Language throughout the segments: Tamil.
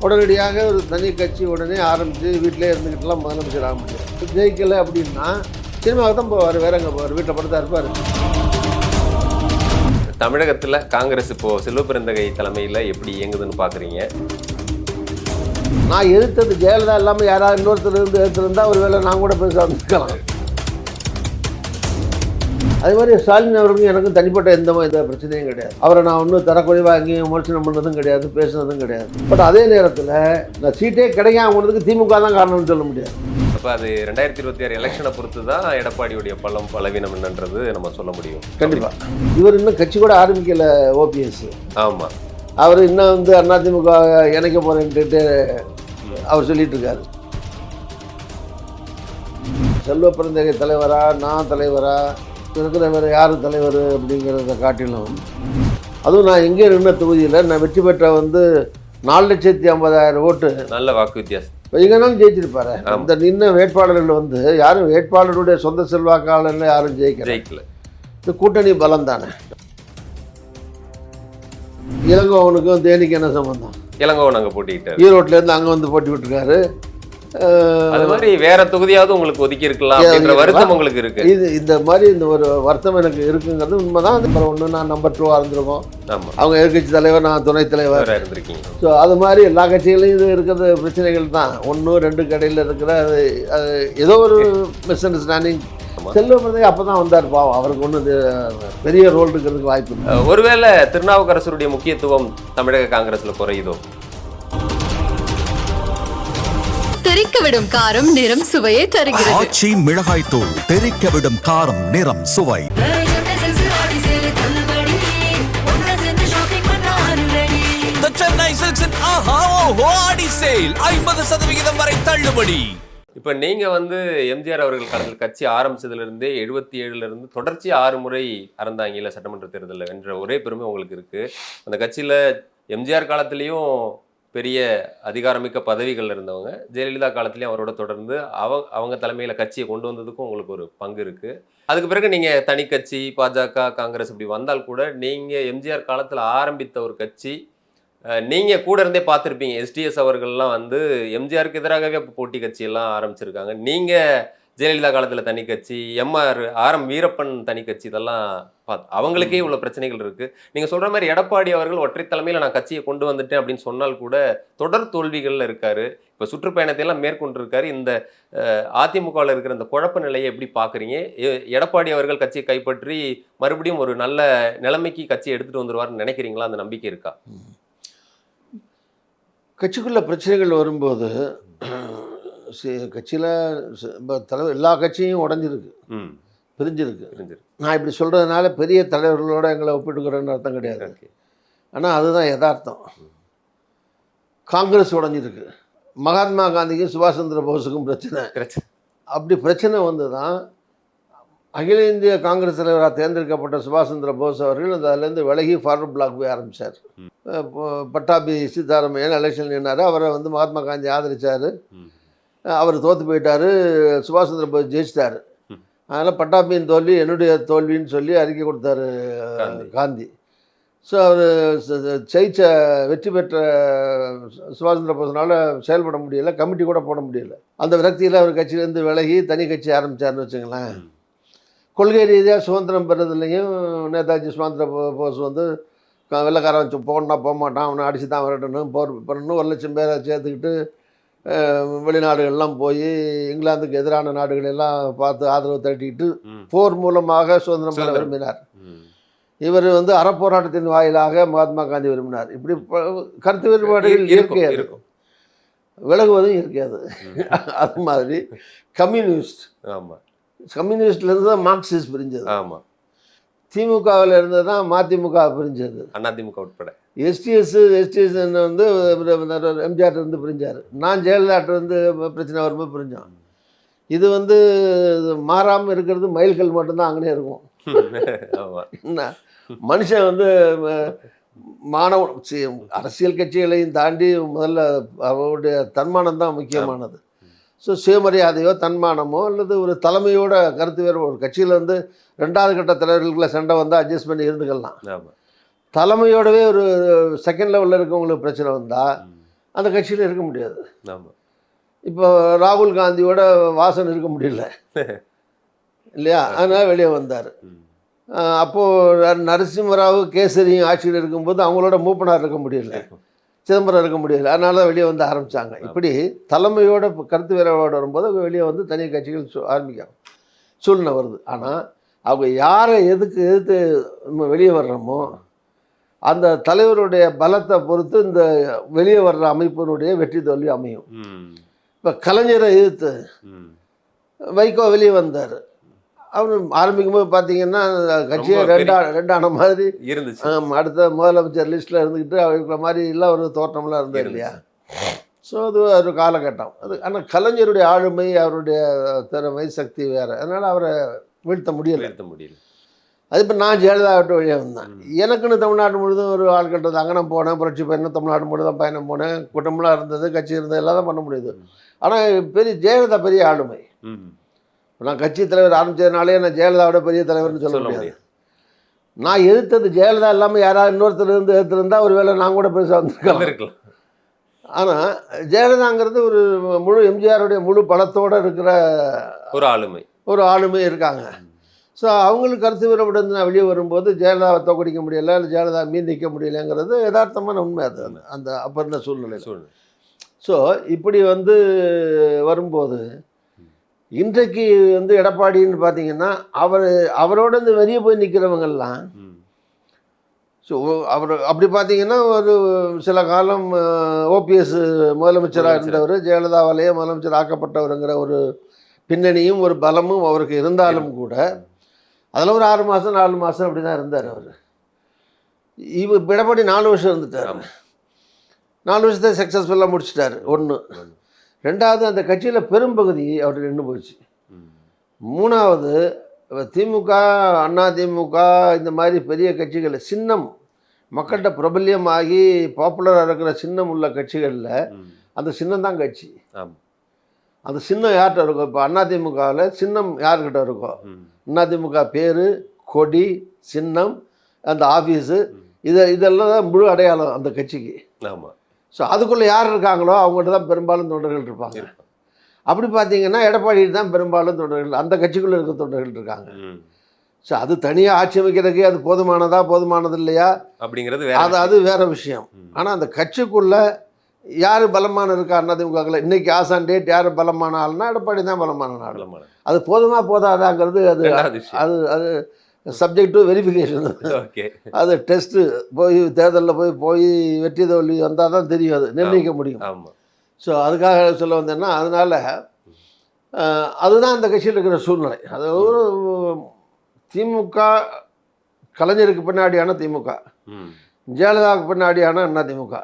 உடனடியாக ஒரு தனி கட்சி உடனே ஆரம்பித்து வீட்டிலே இருந்துக்கிட்டுலாம் முதலமைச்சர் ஆக முடியாது. ஜெயிக்கலை அப்படின்னா சினிமாவுக்கு தான் போவார், வேற எங்கே போவார், வீட்டில் படுத்தா இருப்பார். தமிழகத்தில் காங்கிரஸ் இப்போது செல்வப்பிறந்தகை தலைமையில் எப்படி இயங்குதுன்னு பார்க்குறீங்க? நான் எதிர்த்தது ஜெயலலிதா இல்லாமல் யாராவது இன்னொருத்தர் இருந்து எடுத்துருந்தா ஒரு வேளை நான் கூட பேச ஆரம்பிக்கலாம். அதே மாதிரி ஸ்டாலின் அவருக்கும் எனக்கும் தனிப்பட்ட எந்த பிரச்சனையும் கிடையாது. அவரை நான் ஒன்றும் தரக்குறைவாக எங்கேயும் விமர்சனம் பண்ணதும் கிடையாது, பேசுனதும் கிடையாது. பட் அதே நேரத்தில் நான் சீட்டே கிடைக்காம போனதுக்கு திமுக தான் காரணம்னு சொல்ல முடியாது. அப்போ அது 2026 எலெக்ஷனை பொறுத்து தான் எடப்பாடியுடைய பலவீனம் என்னன்றது நம்ம சொல்ல முடியும். கண்டிப்பாக இவர் இன்னும் கட்சி கூட ஆரம்பிக்கல. ஓபிஎஸ் ஆமாம், அவர் இன்னும் அதிமுக இணைக்க போகிறேன்ட்டு அவர் சொல்லிட்டு இருக்காரு. செல்வப்பிறந்தகை தலைவரா, நான் தலைவரா, இருக்கிற வேறு யார் தலைவர் அப்படிங்கிறத காட்டிலும், அதுவும் நான் எங்கே நின்ன தொகுதியில் நான் வெற்றி பெற்ற 4,50,000 ஓட்டு, நல்ல வாக்கு வித்தியாசம். எங்கேனாலும் ஜெயிச்சிருப்பாரு. அந்த நின்ன வேட்பாளர்கள் யாரும் வேட்பாளருடைய சொந்த செல்வாக்காளர்ல யாரும் ஜெயிக்கல. இது கூட்டணி பலம் தானே. இளங்கோவனுக்கும் தேனிக்கு என்ன சம்பந்தம்? இளங்கோவன் அங்கே போட்டிக்கிட்டாரு, ஈரோட்லேருந்து அங்கே வந்து போட்டி விட்டுருக்காரு. அது மாதிரி வேற தொகுதியாவது உங்களுக்கு ஒதுக்கி இருக்கலாம் அப்படிங்கிற வருத்தம் உங்களுக்கு இருக்கு. இந்த மாதிரி இந்த ஒரு வருத்தம் எனக்கு இருக்குங்கிறது உண்மைதான். நம்பர் 1 நான் நம்பர் 2 இருந்திருக்கோம். அவங்க எதிர்கட்சி தலைவர், நான் துணைத் தலைவர் இருந்திருக்கீங்க. ஸோ அது மாதிரி எல்லா கட்சிகளையும் இது இருக்கிற பிரச்சனைகள் தான். 1, 2 கடையில் இருக்கிற அது ஏதோ ஒரு மிஸ் அண்டர்ஸ்டாண்டிங். செல்வப்பிறந்தகை அப்போ தான் வந்தார். பாவம், அவருக்கு ஒன்று பெரிய ரோல் இருக்கிறதுக்கு வாய்ப்பு இல்லை. ஒருவேளை திருநாவுக்கரசருடைய முக்கியத்துவம் தமிழக காங்கிரஸ்ல குறையுதோ? தெறிக்கவிடும் காரம் நிறம் சுவையை தருகிறது. ஆச்சி மிளகாய் தூள், தெறிக்கவிடும் காரம் நிறம் சுவை. The Chennai Silks in Aha Oho Adi Sale 50% வரை தள்ளுபடி. இப்போ நீங்கள் எம்ஜிஆர் அவர்கள் காலத்தில் கட்சி ஆரம்பிச்சதுலேருந்தே 77ல இருந்து தொடர்ச்சி 6 முறை அறந்தாங்கில சட்டமன்ற தேர்தலில் வென்ற ஒரே பெருமை உங்களுக்கு இருக்குது. அந்த கட்சியில் எம்ஜிஆர் காலத்துலேயும் பெரிய அதிகாரமிக்க பதவிகள் இருந்தவங்க, ஜெயலலிதா காலத்துலேயும் அவரோட தொடர்ந்து அவங்க தலைமையில் கட்சியை கொண்டு வந்ததுக்கும் உங்களுக்கு ஒரு பங்கு இருக்குது. அதுக்கு பிறகு நீங்கள் தனி கட்சி, பாஜக, காங்கிரஸ் இப்படி வந்தால் கூட நீங்கள் எம்ஜிஆர் காலத்தில் ஆரம்பித்த ஒரு கட்சி நீங்கள் கூட இருந்தே பார்த்துருப்பீங்க. எஸ்டிஎஸ் அவர்கள்லாம் எம்ஜிஆருக்கு எதிராகவே இப்போ போட்டி கட்சியெல்லாம் ஆரம்பிச்சிருக்காங்க. நீங்கள் ஜெயலலிதா காலத்தில் தனி கட்சி, ஆர்.எம். வீரப்பன் தனி கட்சி, இதெல்லாம் அவங்களுக்கே இவ்வளோ பிரச்சனைகள் இருக்குது. நீங்கள் சொல்கிற மாதிரி எடப்பாடி அவர்கள் ஒற்றை தலைமையில் நான் கட்சியை கொண்டு வந்துட்டேன் அப்படின்னு சொன்னால் கூட தொடர் தோல்விகளில் இருக்கார். இப்போ சுற்றுப்பயணத்தை எல்லாம் மேற்கொண்டிருக்காரு. இந்த அதிமுகவில் இருக்கிற இந்த குழப்ப நிலையை எப்படி பார்க்குறீங்க? எடப்பாடி அவர்கள் கட்சியை கைப்பற்றி மறுபடியும் ஒரு நல்ல நிலைமைக்கு கட்சியை எடுத்துகிட்டு வந்துடுவார்னு நினைக்கிறீங்களா? அந்த நம்பிக்கை இருக்கா? கட்சிக்குள்ள பிரச்சனைகள் வரும்போது கட்சியில் தலைவர் எல்லா கட்சியும் உடஞ்சிருக்கு, பிரிஞ்சிருக்கு. நான் இப்படி சொல்கிறதுனால பெரிய தலைவர்களோட எங்களை ஒப்பிட்டுக்கிறேன்னு அர்த்தம் கிடையாது. ஆனால் அதுதான் யதார்த்தம். காங்கிரஸ் உடஞ்சிருக்கு. மகாத்மா காந்திக்கும் சுபாஷ் சந்திர போஸுக்கும் பிரச்சனை. அப்படி பிரச்சனை தான் அகில இந்திய காங்கிரஸ் தலைவராக தேர்ந்தெடுக்கப்பட்ட சுபாஷ் சந்திர போஸ் அவர்கள் அதிலேருந்து விலகி ஃபார்வர்ட் பிளாக் போய் ஆரம்பித்தார். பட்டாபி சீதாராமையன் எலெக்ஷன் நின்னார். அவரை மகாத்மா காந்தி ஆதரித்தார். அவர் தோற்று போயிட்டார். சுபாஷ் சந்திர போஸ் ஜெயிச்சிட்டார். அதனால் பட்டாபியின் தோல்வி என்னுடைய தோல்வின்னு சொல்லி அறிக்கை கொடுத்தாரு காந்தி. ஸோ அவர் வெற்றி பெற்ற சுபாஷ் சந்திர போஸ்னால் செயல்பட முடியலை, கமிட்டி கூட போட முடியலை. அந்த விரக்தியில் அவர் கட்சியிலேருந்து விலகி தனி கட்சி ஆரம்பித்தார்னு வச்சுங்களேன். கொள்கை ரீதியாக சுதந்திரம் பெறதுலையும் நேதாஜி சுதந்திர போஸ் வெள்ளைக்காரன் வச்சு போகணுன்னா போக மாட்டான், அவனை அடித்து தான் விரட்டணும், போர் பண்ணணும், 1,00,000 பேரை சேர்த்துக்கிட்டு வெளிநாடுகள்லாம் போய் இங்கிலாந்துக்கு எதிரான நாடுகளெல்லாம் பார்த்து ஆதரவு திரட்டிக்கிட்டு போர் மூலமாக சுதந்திரம் பெற விரும்பினார். இவர் அறப்போராட்டத்தின் வாயிலாக மகாத்மா காந்தி விரும்பினார். இப்படி கருத்து வேறுபாடுகள் இயற்கையாது, விலகுவதும் இயற்கையாது. அது மாதிரி கம்யூனிஸ்ட்லேருந்து தான் மார்க்சிஸ்ட் பிரிஞ்சது. ஆமாம், திமுகவில் இருந்து தான் மதிமுக பிரிஞ்சது, அதிமுக உட்பட. எஸ்டிஎஸ் எம்ஜிஆர் இருந்து பிரிஞ்சார். நான் ஜெயலலிதாட்டிருந்து பிரச்சனை வரும்போது பிரிஞ்சோம். இது மாறாமல் இருக்கிறது மைல்கள் மட்டும்தான் அங்கனே இருக்கும். என்ன மனுஷன் அரசியல் கட்சிகளையும் தாண்டி முதல்ல அவருடைய தன்மானம் தான் முக்கியமானது. ஸோ சுயமரியாதையோ தன்மானமோ அல்லது ஒரு தலைமையோட கருத்து வேறு. ஒரு கட்சியில் 2வது கட்ட தலைவர்களுக்குள்ள சண்டை வந்தால் அட்ஜஸ்ட் பண்ணி இருந்துக்கலாம். தலைமையோடவே ஒரு செகண்ட் லெவலில் இருக்கவங்களுக்கு பிரச்சனை வந்தால் அந்த கட்சியில் இருக்க முடியாது. ஆமா. இப்போ ராகுல் காந்தியோட வாசன் இருக்க முடியல இல்லையா, அதனால் வெளியே வந்தார். அப்போது நரசிம்மராவ் கேசரியும் ஆட்சியில் இருக்கும்போது அவங்களோட மூப்பனார் இருக்க முடியல, சிதம்பரம் இருக்க முடியல, அதனால தான் வெளியே வந்து ஆரம்பித்தாங்க. இப்படி தலைமையோட கருத்து வேறுபாடு வரும்போது அவங்க வெளியே வந்து தனி கட்சிகள் ஆரம்பிக்காங்க சூழ்நிலை வருது. ஆனால் அவங்க யாரை எதிர்த்து நம்ம வெளியே வர்றோமோ அந்த தலைவருடைய பலத்தை பொறுத்து இந்த வெளியே வர்ற அமைப்பினுடைய வெற்றி தோல்வி அமையும். இப்போ கலைஞரை எதிர்த்து வைகோ வெளியே வந்தார். அவர் ஆரம்பிக்கும் போது பார்த்தீங்கன்னா கட்சியை ரெண்டான மாதிரி இருந்துச்சு. அடுத்த முதலமைச்சர் லிஸ்ட்டில் இருந்துக்கிட்டு இருக்கிற மாதிரி எல்லாம் ஒரு தோற்றம்லாம் இருந்தார் இல்லையா. ஸோ அது ஒரு காலகட்டம் அது. ஆனால் கலைஞருடைய ஆளுமை, அவருடைய திறமை, சக்தி வேறு, அதனால் அவரை வீழ்த்த முடியல. அது இப்போ நான் ஜெயலலிதா விட்டு வழியாக வந்தேன். எனக்குன்னு தமிழ்நாடு முழுதும் ஒரு ஆள் கட்டுறதாங்க. நான் போனேன், புரட்சி பயணம் தமிழ்நாடு முழுதும் பயணம் போனேன், கூட்டமெல்லாம் இருந்தது, கட்சி இருந்தது, எல்லாம் தான் பண்ண முடியுது. ஆனால் பெரிய ஜெயலலிதா பெரிய ஆளுமை. நான் கட்சி தலைவர் ஆரம்பித்ததுனாலே நான் ஜெயலலிதாவோட பெரிய தலைவர்னு சொல்ல முடியாது. நான் எதிர்த்தது ஜெயலலிதா இல்லாமல் யாராவது இன்னொருத்தர் இருந்து எதிர்த்திருந்தால் ஒரு வேளை நான் கூட பெருசாக வந்திருக்கலாம். ஆனால் ஜெயலலிதாங்கிறது ஒரு முழு எம்ஜிஆருடைய முழு பலத்தோடு இருக்கிற ஒரு ஆளுமை இருக்காங்க. ஸோ அவங்களுக்கு கருத்து வேறுபாடு நான் வெளியே வரும்போது ஜெயலலிதாவை தோக்கடிக்க முடியலை, இல்லை ஜெயலலிதா மீன் நிற்க முடியலைங்கிறது யதார்த்தமான உண்மை. அது அந்த அப்போ இருந்த சூழ்நிலை. ஸோ இப்படி வந்து வரும்போது இன்றைக்கு வந்து எடப்பாடின்னு பார்த்தீங்கன்னா அவரோட இந்த வெளியே போய் நிற்கிறவங்கெல்லாம், ஸோ அவர் அப்படி பார்த்தீங்கன்னா ஒரு சில காலம் ஓபிஎஸ் முதலமைச்சராக இருந்தவர், ஜெயலலிதாவாலேயே முதலமைச்சர் ஆக்கப்பட்டவருங்கிற ஒரு பின்னணியும் ஒரு பலமும் அவருக்கு இருந்தாலும் கூட அதில் ஒரு 6 மாதம் 4 மாதம் அப்படி தான் இருந்தார் அவர். இப்போ எடப்பாடி 4 வருஷம் இருந்துட்டார். 4 வருஷத்தை சக்ஸஸ்ஃபுல்லாக முடிச்சிட்டார். ஒன்று. ரெண்டாவது, அந்த கட்சியில் பெரும்பகுதி அவர் நின்று போச்சு. மூணாவது, திமுக, அண்ணா திமுக இந்த மாதிரி பெரிய கட்சிகள் சின்னம் மக்கள்கிட்ட பிரபல்யமாகி பாப்புலராக இருக்கிற சின்னம் உள்ள கட்சிகளில் அந்த சின்னம் தான் கட்சி. அந்த சின்னம் யார்கிட்ட இருக்கும்? இப்போ அதிமுகவில் சின்னம் யார்கிட்ட இருக்கும்? அதிமுக பேர், கொடி, சின்னம், அந்த ஆஃபீஸு, இதெல்லாம் தான் முழு அடையாளம் அந்த கட்சிக்கு. ஆமாம். ஸோ அதுக்குள்ளே யார் இருக்காங்களோ அவங்கள்ட்ட தான் பெரும்பாலும் தொண்டர்கள் இருப்பாங்க. அப்படி பார்த்தீங்கன்னா எடப்பாடி தான் பெரும்பாலும் தொண்டர்கள் அந்த கட்சிக்குள்ளே இருக்க தொண்டர்கள் இருக்காங்க. ஸோ அது தனியாக ஆட்சி அமைக்கிறதுக்கு அது போதுமானது இல்லையா அப்படிங்கிறது அது வேற விஷயம். ஆனால் அந்த கட்சிக்குள்ளே யார் பலமான இருக்கா அதிமுகவில் இன்றைக்கி ஆசான் டேட் யார் பலமான ஆள்னா எடப்பாடி தான் பலமான ஆள். அது போதாதாங்கிறது அது அது அது சப்ஜெக்ட் டு வெரிஃபிகேஷன். அது டெஸ்ட்டு போய் தேர்தலில் போய் வெற்றி தோல்வி வந்தால் தான் தெரியும், அது நிர்ணயிக்க முடியும். ஸோ அதுக்காக சொல்ல வந்தேன்னா அதனால் அதுதான் அந்த கட்சியில் இருக்கிற சூழ்நிலை. அது ஒரு திமுக கலைஞருக்கு பின்னாடியான திமுக, ஜெயலலிதாவுக்கு பின்னாடியான அண்ணா திமுக,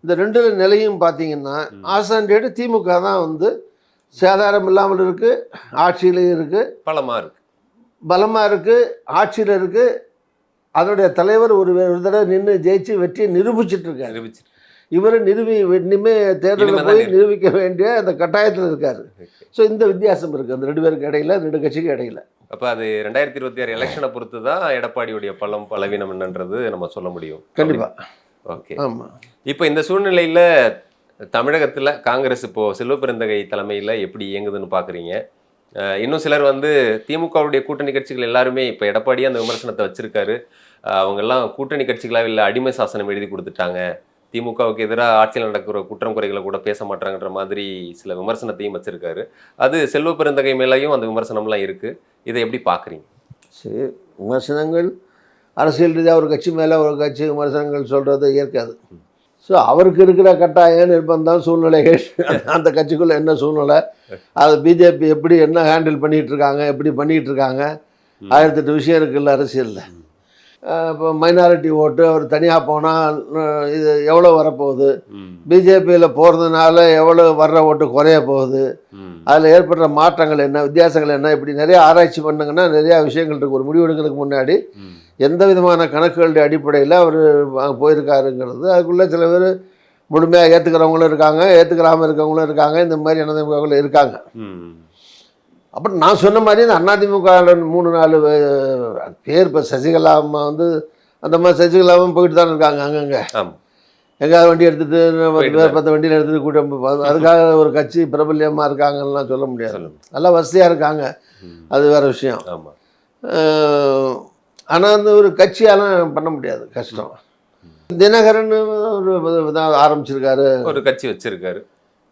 இந்த ரெண்டு நிலையும் பார்த்தீங்கன்னா ஆசான் டேட்டு திமுக தான் வந்து சேதாரம் இல்லாமல் இருக்குது, ஆட்சியிலையும் இருக்குது, பலமாக இருக்குது, ஆட்சியில் இருக்குது. அதனுடைய தலைவர் ஒரு தடவை நின்று ஜெயிச்சு வெற்றியை நிரூபிச்சிட்ருக்காரு. இவர் இனிமேல் தேர்தலில் போய் நிரூபிக்க வேண்டிய அந்த கட்டாயத்தில் இருக்கார். ஸோ இந்த வித்தியாசம் இருக்குது அந்த 2 பேருக்கு இடையில, 2 கட்சிக்கு இடையில. அப்போ அது 2026 எலெக்ஷனை பொறுத்து தான் எடப்பாடியுடைய பலவீனம் என்னன்றது நம்ம சொல்ல முடியும். கண்டிப்பாக. ஓகே. ஆமாம். இப்போ இந்த சூழ்நிலையில் தமிழகத்தில் காங்கிரஸ் இப்போது செல்வப்பெருந்தகை தலைமையில் எப்படி இயங்குதுன்னு பார்க்குறீங்க? இன்னும் சிலர் வந்து திமுகவுடைய கூட்டணி கட்சிகள் எல்லாருமே இப்போ எடப்பாடியே அந்த விமர்சனத்தை வச்சுருக்காரு. அவங்கெல்லாம் கூட்டணி கட்சிகளாக இல்லை அடிமை சாசனம் எழுதி கொடுத்துட்டாங்க, திமுகவுக்கு எதிராக ஆட்சியில் நடக்கிற குற்றம் குறைகளை கூட பேச மாட்டாங்கன்ற மாதிரி சில விமர்சனத்தையும் வச்சுருக்காரு. அது செல்வப்பெருந்தகை மேலேயும் அந்த விமர்சனம்லாம் இருக்குது. இதை எப்படி பார்க்குறீங்க? சரி, விமர்சனங்கள் அரசியல் ரீதியாக ஒரு கட்சி மேலே ஒரு கட்சி விமர்சனங்கள் சொல்கிறது இயற்காது. ஸோ அவருக்கு இருக்கிற கட்டாயம், நிர்பந்தம், சூழ்நிலைகள், அந்த கட்சிக்குள்ளே என்ன சூழ்நிலை, அது பிஜேபி எப்படி என்ன ஹேண்டில் பண்ணிகிட்ருக்காங்க, எப்படி பண்ணிகிட்ருக்காங்க, 1008 விஷயம் இருக்குல்ல அரசியலில். இப்போ மைனாரிட்டி ஓட்டு அவர் தனியாக போனால் இது எவ்வளோ வரப்போகுது, பிஜேபியில் போகிறதுனால எவ்வளோ வர்ற ஓட்டு குறைய போகுது, அதில் ஏற்படுற மாற்றங்கள் என்ன, வித்தியாசங்கள் என்ன, இப்படி நிறைய ஆராய்ச்சி பண்ணுங்கன்னா நிறையா விஷயங்கள் இருக்குது. ஒரு முடிவு எடுக்கிறதுக்கு முன்னாடி எந்த விதமான கணக்குகளுடைய அடிப்படையில் அவர் போயிருக்காருங்கிறது, அதுக்குள்ளே சில பேர் முழுமையாக ஏற்றுக்கிறவங்களும் இருக்காங்க, ஏற்றுக்கிறாமல் இருக்கவங்களும் இருக்காங்க, இந்த மாதிரி அதிமுகவில் இருக்காங்க. அப்புறம் நான் சொன்ன மாதிரி இந்த அதிமுக 3-4 பேர் இப்போ சசிகலா அம்மா வந்து அந்த மாதிரி சசிகலாவும் போயிட்டு தான் இருக்காங்க அங்கங்கே. எங்கேயாவது வண்டி எடுத்துகிட்டு 10 போயிட்டு பேர் 10 வண்டியில் எடுத்துகிட்டு கூட்டம் அதுக்காக ஒரு கட்சி பிரபல்யமாக இருக்காங்கலாம் சொல்ல முடியாது. நல்லா வசதியாக இருக்காங்க, அது வேறு விஷயம். ஆமாம். ஆனால் அந்த ஒரு கட்சியாலாம் பண்ண முடியாது, கஷ்டம். தினகரன் ஒரு ஆரம்பிச்சிருக்காரு, ஒரு கட்சி வச்சிருக்காரு.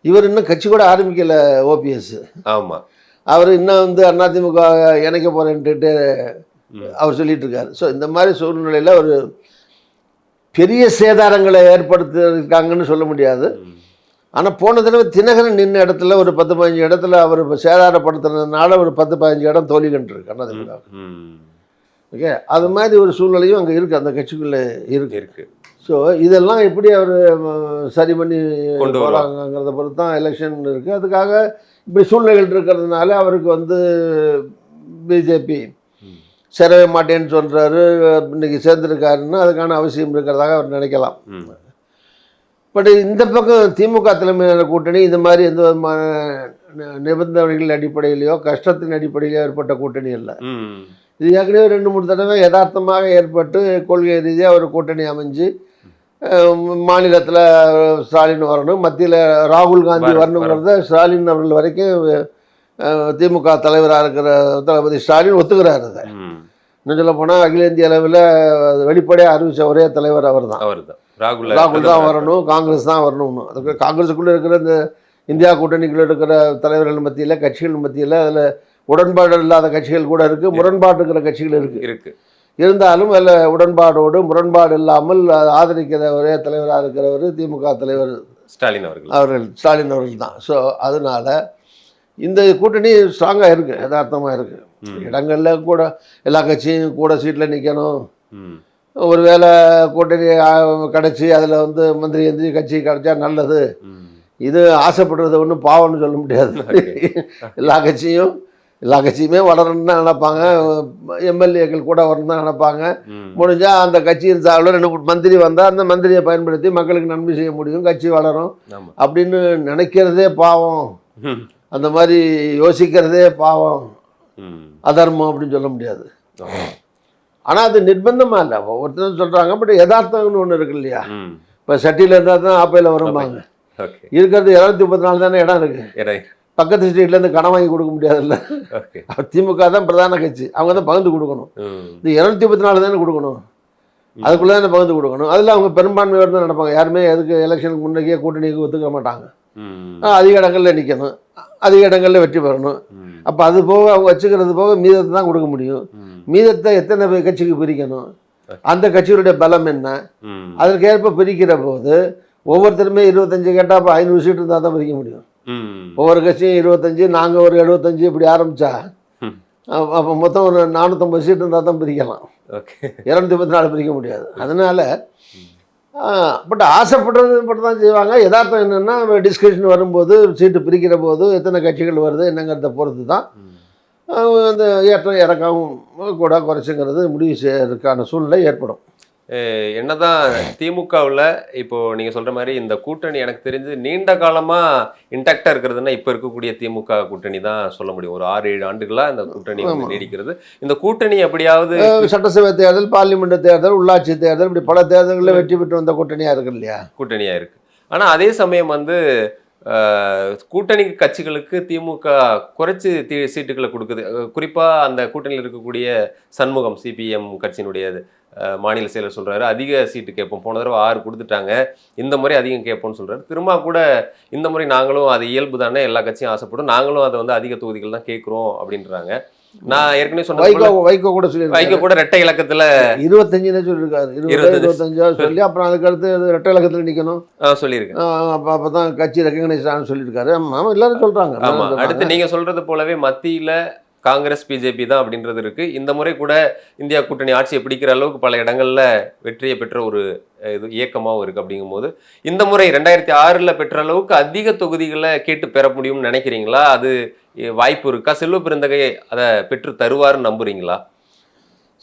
இவர் இன்னும் கட்சி கூட ஆரம்பிக்கல. ஓபிஎஸ் ஆமாம். அவர் இன்னும் வந்து அதிமுக இணைக்க போகிறேன்ட்டு அவர் சொல்லிட்டு இருக்காரு. ஸோ இந்த மாதிரி சூழ்நிலையில் ஒரு பெரிய சேதாரங்களை ஏற்படுத்தியிருக்காங்கன்னு சொல்ல முடியாது. ஆனால் போன தடவை தினகரன் நின்ன இடத்துல ஒரு 10-15 இடத்துல அவர் சேதாரப்படுத்துனதுனால ஒரு 10-15 இடம் தோல்வி கண்டிருக்கு அதிமுக. ஓகே, அது மாதிரி ஒரு சூழ்நிலையும் அங்கே இருக்குது, அந்த கட்சிக்குள்ளே இருக்கு. ஸோ இதெல்லாம் எப்படி அவர் சரி பண்ணி கொண்டு போகிறாங்கிறத பொறுத்து தான் எலெக்ஷன் இருக்குது. அதுக்காக இப்படி சூழ்நிலைகள் இருக்கிறதுனால அவருக்கு வந்து பிஜேபி சேரவே மாட்டேன்னு சொல்கிறாரு, இன்றைக்கி சேர்ந்துருக்காருன்னா அதுக்கான அவசியம் இருக்கிறதாக அவர் நினைக்கலாம். பட் இந்த பக்கம் திமுக தலைமையிலான கூட்டணி இந்த மாதிரி எந்த விதமான நிபந்தனைகள் அடிப்படையிலையோ கஷ்டத்தின் அடிப்படையிலையோ ஏற்பட்ட கூட்டணி இல்லை. இது ஏற்கனவே 2-3 தடவை யதார்த்தமாக ஏற்பட்டு கொள்கை ரீதியாக ஒரு கூட்டணி அமைஞ்சு மாநிலத்தில் ஸ்டாலின் வரணும், மத்தியில் ராகுல் காந்தி வரணுங்கிறத ஸ்டாலின் அவர்கள் வரைக்கும் திமுக தலைவராக இருக்கிற தளபதி ஸ்டாலின் ஒத்துக்கிறார். அதை இன்னும் சொல்ல போனால் அகில இந்திய அளவில் வெளிப்படையாக அறிவித்த ஒரே தலைவர் அவர் தான். ராகுல் தான் வரணும், காங்கிரஸ் தான் வரணும்னு. அதுக்கு காங்கிரஸுக்குள்ளே இருக்கிற இந்த இந்தியா கூட்டணிக்குள்ளே இருக்கிற தலைவர்கள் மத்தியில் கட்சிகள் மத்தியில் அதில் உடன்பாடு இல்லாத கட்சிகள் கூட இருக்குது, முரண்பாடு இருக்கிற கட்சிகள் இருக்குது. இருந்தாலும் அதில் உடன்பாடோடு முரண்பாடு இல்லாமல் ஆதரிக்கிற ஒரே தலைவராக இருக்கிறவர் திமுக தலைவர் ஸ்டாலின் அவர்கள் தான். ஸோ அதனால இந்த கூட்டணி ஸ்ட்ராங்காக இருக்குது, யதார்த்தமாக இருக்குது. இடங்களில் கூட எல்லா கட்சியும் கூட சீட்டில் நிற்கணும், ஒரு வேளை கூட்டணி கிடச்சி அதில் வந்து மந்திரி கட்சி கிடச்சா நல்லது, இது ஆசைப்படுறது ஒன்றும் பாவம்னு சொல்ல முடியாது. எல்லா கட்சியுமே வளரணும்னு தான் நினைப்பாங்க, எம்எல்ஏக்கள் கூட வரணும் தான் நினைப்பாங்க. முடிஞ்சால் அந்த கட்சியின் சார்பில் 2 மந்திரி வந்தால் அந்த மந்திரியை பயன்படுத்தி மக்களுக்கு நன்மை செய்ய முடியும், கட்சி வளரும் அப்படின்னு நினைக்கிறதே பாவம், அந்த மாதிரி யோசிக்கிறதே பாவம், அதர்மம் அப்படின்னு சொல்ல முடியாது. ஆனால் அது நிர்பந்தமாக இல்லை, ஒவ்வொருத்தரும் சொல்கிறாங்க. பட் யதார்த்தம்னு ஒன்று இருக்கு இல்லையா? இப்போ சட்டியில் இருந்தால் தான் ஆப்பையில் வரும்பாங்க. இருக்கிறது 234 தானே இடம் இருக்குது, பக்கத்து ஸ்டேட்லேருந்து கடன் வாங்கி கொடுக்க முடியாதுல்ல. திமுக தான் பிரதான கட்சி, அவங்க தான் பகிர்ந்து கொடுக்கணும். இந்த 234 தானே கொடுக்கணும், அதுக்குள்ளே தானே பகிர்ந்து கொடுக்கணும். அதில் அவங்க பெரும்பான்மையோடு தான் நடப்பாங்க, யாருமே எதுக்கு எலெக்ஷனுக்கு முன்னாடியே கூட்டணிக்கு ஒத்துக்க மாட்டாங்க. அதிக இடங்களில் நிற்கணும், அதிக இடங்களில் வெற்றி பெறணும். அப்போ அது போக அவங்க வச்சுக்கிறது போக மீதத்தை தான் கொடுக்க முடியும். மீதத்தை எத்தனை கட்சிக்கு பிரிக்கணும், அந்த கட்சிகளுடைய பலம் என்ன, அதற்கேற்ப பிரிக்கிற போது ஒவ்வொருத்தருமே 25 கேட்டால் அப்போ 500 சீட்டு இருந்தால் தான் பிரிக்க முடியும். ஒவ்வொரு கட்சியும் 25, நாங்கள் ஒரு 75 இப்படி ஆரம்பித்தா அப்போ மொத்தம் ஒரு 450 சீட்டு இருந்தால் தான் பிரிக்கலாம், 234 பிரிக்க முடியாது. அதனால் பட் ஆசைப்படுறது மட்டும் தான் செய்வாங்க. யதார்த்தம் என்னென்னா டிஸ்கஷன் வரும்போது சீட்டு பிரிக்கிற போது எத்தனை கட்சிகள் வருது என்னங்கிறத பொறுத்து தான் அந்த ஏற்றம் இறக்கவும் கூட குறைச்சுங்கிறது முடிவு செய்யறதுக்கான சூழ்நிலை ஏற்படும். என்னதான் திமுகவில் இப்போ நீங்கள் சொல்கிற மாதிரி இந்த கூட்டணி எனக்கு தெரிஞ்சு நீண்ட காலமாக இன்டாக்டாக இருக்கிறதுனா இப்போ இருக்கக்கூடிய திமுக கூட்டணி தான் சொல்ல முடியும். ஒரு 6-7 ஆண்டுகளாக இந்த கூட்டணி நீடிக்கிறது. இந்த கூட்டணி எப்படியாவது சட்டசபை தேர்தல், பார்லிமெண்ட் தேர்தல், உள்ளாட்சி தேர்தல், இப்படி பல தேர்தல்களில் வெற்றி பெற்று வந்த கூட்டணியாக இருக்கு இல்லையா? கூட்டணியாக இருக்குது. ஆனால் அதே சமயம் வந்து கூட்டணி கட்சிகளுக்கு திமுக குறைச்சி சீட்டுகளை கொடுக்குது. குறிப்பாக அந்த கூட்டணியில் இருக்கக்கூடிய சண்முகம் சிபிஎம் கட்சியினுடைய மாநில செயலர் சொல்கிறாரு, அதிக சீட்டு கேட்போம், போன தடவை 6 கொடுத்துட்டாங்க, இந்த முறை அதிகம் கேட்போம்னு சொல்கிறாரு. திரும்ப கூட இந்த முறை நாங்களும் அது இயல்பு தானே, எல்லா கட்சியும் ஆசைப்படும், நாங்களும் அதை வந்து அதிக தொகுதிகள் தான் கேட்குறோம் அப்படின்றாங்க. நான் ஏற்கனவே சொன்ன வைகோ கூட ரெட்டை இலக்கத்தில் 25 சொல்லியிருக்காரு, 25 சொல்லி அப்புறம் அதுக்கு அடுத்து ரெட்டை இலக்கத்தில் நிற்கணும் சொல்லியிருக்கேன். அப்போ தான் கட்சி ரெக்கக்னைஸ் ஆகுன்னு சொல்லியிருக்காரு. ஆமாம், எல்லாரும் சொல்கிறாங்க. ஆமாம், அடுத்து நீங்கள் சொல்கிறது போலவே மத்தியில் காங்கிரஸ் பிஜேபி தான் அப்படின்றது இருக்கு. இந்த முறை கூட இந்தியா கூட்டணி ஆட்சியை பிடிக்கிற அளவுக்கு பல இடங்கள்ல வெற்றியை பெற்ற ஒரு இது இயக்கமாகவும் இருக்கு. அப்படிங்கும்போது இந்த முறை 2006 பெற்ற அளவுக்கு அதிக தொகுதிகளை கேட்டு பெற முடியும்னு நினைக்கிறீங்களா? அது வாய்ப்பு இருக்கா? செல்வ பெருந்தகை அதை பெற்று தருவாருன்னு நம்புறீங்களா?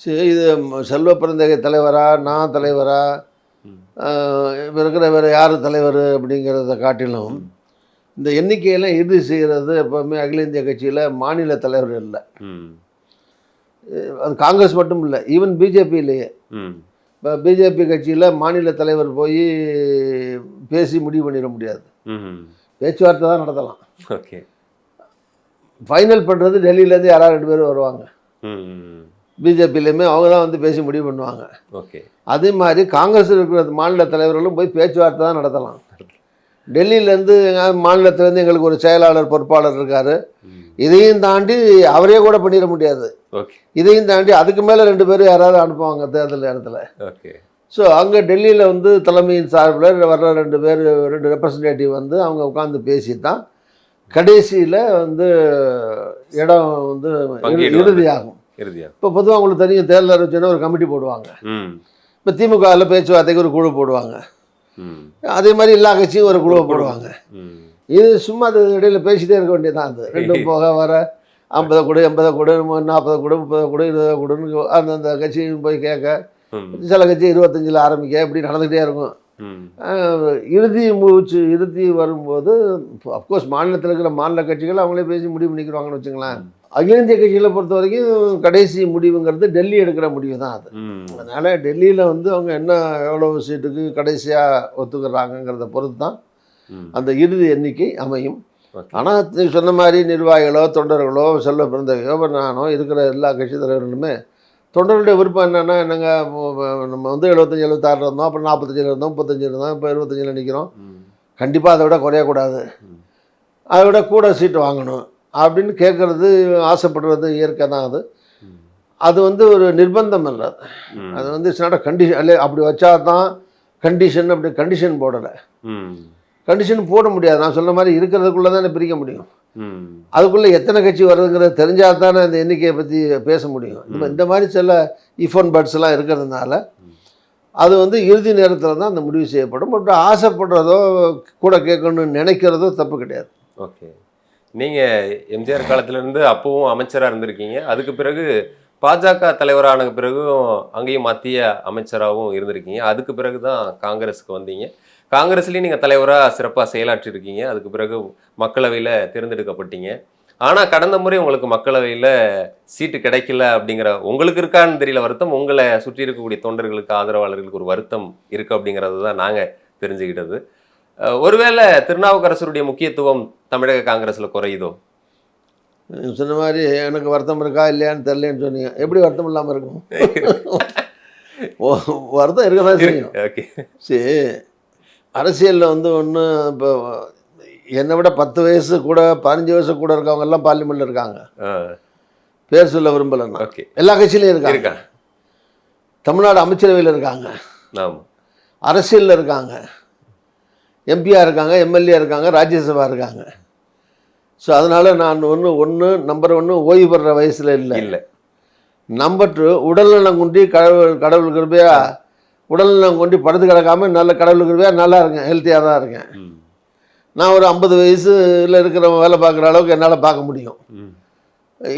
சரி, இது செல்வ பெருந்தகை தலைவரா, நான் தலைவரா, இப்போ இருக்கிற வேறு யார் தலைவர் அப்படிங்கிறத காட்டிலும் இந்த எண்ணிக்கையெல்லாம் இறுதி செய்கிறது எப்போவுமே அகில இந்திய கட்சியில் மாநில தலைவர் இல்லை. அது காங்கிரஸ் மட்டும் இல்லை, ஈவன் பிஜேபியிலேயே. இப்போ பிஜேபி கட்சியில் மாநில தலைவர் போய் பேசி முடிவு பண்ணிட முடியாது. பேச்சுவார்த்தை தான் நடத்தலாம். ஓகே. ஃபைனல் பண்ணுறது டெல்லியிலேருந்து யாராவது 2 பேர் வருவாங்க. பிஜேபியிலையுமே அவங்க தான் வந்து பேசி முடிவு பண்ணுவாங்க. ஓகே. அதே மாதிரி காங்கிரஸ் இருக்கிற மாநில தலைவர்களும் போய் பேச்சுவார்த்தை தான் நடத்தலாம். டெல்லியிலேருந்து மாநிலத்திலேருந்து எங்களுக்கு ஒரு செயலாளர் பொறுப்பாளர் இருக்கார், இதையும் தாண்டி அவரே கூட பண்ணிட முடியாது. ஓகே. இதையும் தாண்டி அதுக்கு மேலே 2 பேர் யாராவது அனுப்புவாங்க தேர்தல் நேரத்தில். ஓகே. ஸோ அங்கே டெல்லியில் வந்து தலைமையின் சார்பில் வர்ற 2 பேர் 2 ரெப்ரசன்டேட்டிவ் வந்து அவங்க உட்காந்து பேசி தான் கடைசியில் வந்து இடம் வந்து இறுதியாகும். இப்போ பொதுவாக உங்களுக்கு தெரியும், தேர்தல் அறிவிச்சுன்னா ஒரு கமிட்டி போடுவாங்க. இப்போ திமுகவில் பேச்சுவார்த்தைக்கு ஒரு குழு போடுவாங்க. அதே மாதிரி எல்லா கட்சியும் ஒரு குழுவை போடுவாங்க. இது சும்மா அது இடையில பேசிட்டே இருக்க வேண்டியதான். அது ரெண்டும் போக வர 50 கொடு 80 கொடு 40 கொடு 30 கொடு 20 கொடுன்னு அந்தந்த கட்சியும் போய் கேட்க, சில கட்சி 25ல் ஆரம்பிக்க, இப்படி நடந்துகிட்டே இருக்கும். இறுதி வரும்போது அஃப்கோர்ஸ் மாநிலத்தில் இருக்கிற மாநில கட்சிகள் அவங்களே பேசி முடிவு பண்ணிக்கிறாங்கன்னு வச்சுங்களேன். அகில இந்திய கட்சிகளை பொறுத்த வரைக்கும் கடைசி முடிவுங்கிறது டெல்லி எடுக்கிற முடிவு தான் அது. அதனால் டெல்லியில் வந்து அவங்க என்ன எவ்வளவு சீட்டுக்கு கடைசியாக ஒத்துக்கிறாங்கங்கிறத பொறுத்து தான் அந்த இறுதி எண்ணிக்கை அமையும். ஆனால் சொன்ன மாதிரி நிர்வாகிகளோ தொண்டர்களோ செல்வ பிறந்தவையோ நானோ இருக்கிற எல்லா கட்சி தலைவர்களுமே தொண்டர்களுடைய விருப்பம் என்னென்னா, என்னங்க நம்ம வந்து 75 76 இருந்தோம், அப்புறம் 45 இருந்தோம், 35 இருந்தோம், இப்போ 25 நிற்கிறோம், கண்டிப்பாக அதை விட குறையக்கூடாது, அதை விட கூட சீட்டு வாங்கணும் அப்படின்னு கேட்குறது ஆசைப்படுறது இயற்கை தான். அது வந்து ஒரு நிர்பந்தம் இல்லை. அது வந்து இட்ஸ் நாட் அ கண்டிஷன். அல்ல அப்படி வச்சா தான் கண்டிஷன், அப்படி கண்டிஷன் போடலை. கண்டிஷன் போட முடியாது. நான் சொன்ன மாதிரி இருக்கிறதுக்குள்ளே தானே பிரிக்க முடியும். அதுக்குள்ளே எத்தனை கட்சி வருதுங்கிறது தெரிஞ்சால் தானே அந்த எண்ணிக்கையை பற்றி பேச முடியும். இந்த மாதிரி சில இஃப் அண்ட் பட்ஸ்லாம் இருக்கிறதுனால அது வந்து இறுதி நேரத்தில் தான் அந்த முடிவு செய்யப்படும். பட் ஆசைப்படுறதோ கூட கேட்கணும்னு நினைக்கிறதோ தப்பு கிடையாது. ஓகே. நீங்கள் எம்ஜிஆர் காலத்திலேருந்து அப்பவும் அமைச்சராக இருந்திருக்கீங்க. அதுக்கு பிறகு பாஜக தலைவரான பிறகும் அங்கேயும் மத்திய அமைச்சராகவும் இருந்திருக்கீங்க. அதுக்கு பிறகு தான் காங்கிரஸுக்கு வந்தீங்க. காங்கிரஸ்லேயும் நீங்கள் தலைவராக சிறப்பாக செயலாற்றிருக்கீங்க. அதுக்கு பிறகு மக்களவையில் தேர்ந்தெடுக்கப்பட்டீங்க. ஆனால் கடந்த முறை உங்களுக்கு மக்களவையில் சீட்டு கிடைக்கல அப்படிங்கிற உங்களுக்கு இருக்கான்னு தெரியல வருத்தம், உங்களை சுற்றி இருக்கக்கூடிய தொண்டர்களுக்கு ஆதரவாளர்களுக்கு ஒரு வருத்தம் இருக்குது அப்படிங்கிறது தான் நாங்கள் தெரிஞ்சுக்கிட்டது. ஒருவேளை திருநாவுக்கரசருடைய முக்கியத்துவம் தமிழக காங்கிரஸில் குறையுதோ? சொன்ன மாதிரி எனக்கு வருத்தம் இருக்கா இல்லையான்னு தெரியலன்னு சொன்னீங்க. எப்படி வருத்தம் இல்லாமல் இருக்கும்? வருத்தம் இருக்க தான் செய்யும். ஓகே. சரி, அரசியலில் வந்து ஒன்று இப்போ என்னை விட 10 வயசு கூட 15 வயசு கூட இருக்கவங்கெல்லாம் பார்லிமெண்ட்டில் இருக்காங்க. பேர் சொல்ல விரும்பலைன்னா எல்லா கட்சியிலையும் இருக்காங்க. தமிழ்நாடு அமைச்சரவையில் இருக்காங்க, அரசியலில் இருக்காங்க, எம்பியாக இருக்காங்க, எம்எல்ஏ இருக்காங்க, ராஜ்யசபா இருக்காங்க. ஸோ அதனால் நான் நம்பர் 1 ஓய்வு பெற வயசில் இல்லை. நம்பர் 2 உடல்நலம் குன்றி கடவுள் கிருபையா உடல்நலம் கொண்டு படுத்து கிடக்காமல் நல்ல கடவுள் கிருபையா நல்லா இருக்கேன், ஹெல்த்தியாக தான் இருக்கேன். நான் ஒரு 50 வயசில் இருக்கிற வேலை பார்க்குற அளவுக்கு என்னால் பார்க்க முடியும்.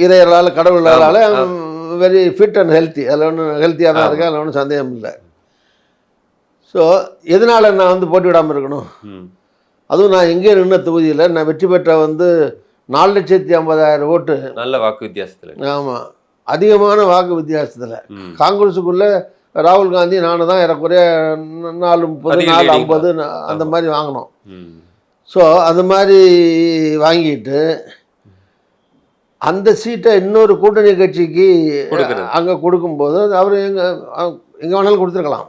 இறையர்களால் கடவுளால் வெரி ஃபிட் அண்ட் ஹெல்த்தி. அதில் ஒன்றும் ஹெல்த்தியாக தான் இருக்கேன், அதில் ஒன்றும் சந்தேகம் இல்லை. ஸோ எதனால் நான் வந்து போட்டி விடாமல் இருக்கணும்? அதுவும் நான் எங்கே நின்ன தொகுதியில் நான் வெற்றி பெற்ற வந்து 4,50,000 ஓட்டு, நல்ல வாக்கு வித்தியாசத்தில். ஆமாம், அதிகமான வாக்கு வித்தியாசத்தில். காங்கிரஸுக்குள்ளே ராகுல் காந்தி நானும் தான் ஏறக்குறைய 430 450 அந்த மாதிரி வாங்கினோம். ஸோ அது மாதிரி வாங்கிட்டு அந்த சீட்டை இன்னொரு கூட்டணி கட்சிக்கு அங்கே கொடுக்கும்போது அவர் எங்கே வேணாலும் கொடுத்துருக்கலாம்,